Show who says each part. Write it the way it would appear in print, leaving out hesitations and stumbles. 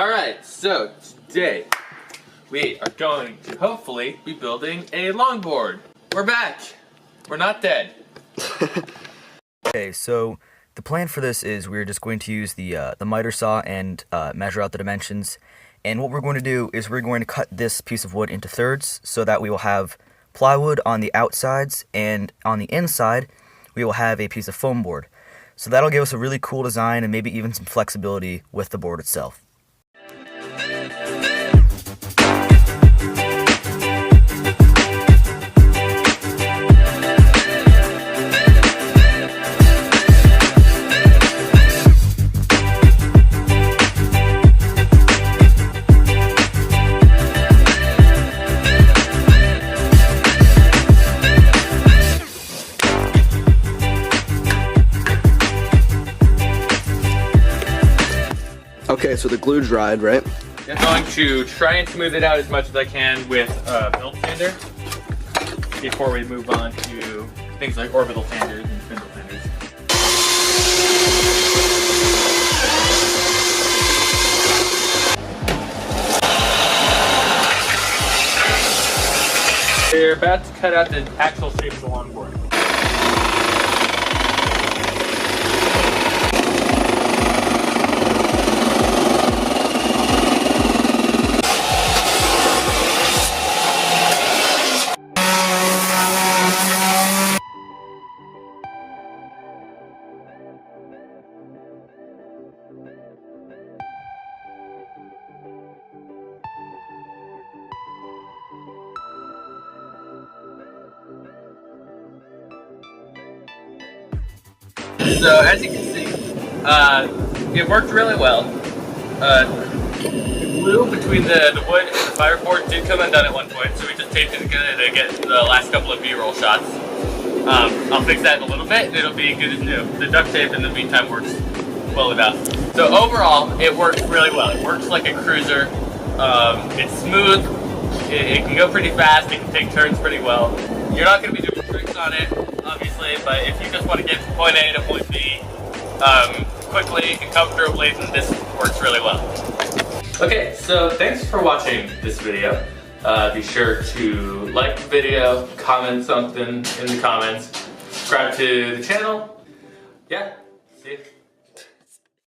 Speaker 1: Alright, so today we are going to hopefully be building a longboard. We're back. We're not dead.
Speaker 2: Okay, so the plan for this is we're just going to use the miter saw and measure out the dimensions. And what we're going to do is we're going to cut this piece of wood into thirds so that we will have plywood on the outsides, and on the inside we will have a piece of foam board. So that'll give us a really cool design and maybe even some flexibility with the board itself.
Speaker 3: Okay, so the glue dried, right?
Speaker 1: I'm going to try and smooth it out as much as I can with a belt sander before we move on to things like orbital sanders and spindle sanders. We're about to cut out the actual shape of the longboard. So as you can see, it worked really well. The glue between the wood and the fireboard did come undone at one point, so we just taped it together to get the last couple of B-roll shots. I'll fix that in a little bit and it'll be good as new. The duct tape in the meantime works well enough. So overall, it works really well. It works like a cruiser. It's smooth, it can go pretty fast, it can take turns pretty well. You're not going to be doing tricks on it, obviously, but if you just want to get from point A to point B quickly and comfortably, then this works really well. Okay, so thanks for watching this video. Be sure to like the video, comment something in the comments, subscribe to the channel. Yeah, see you.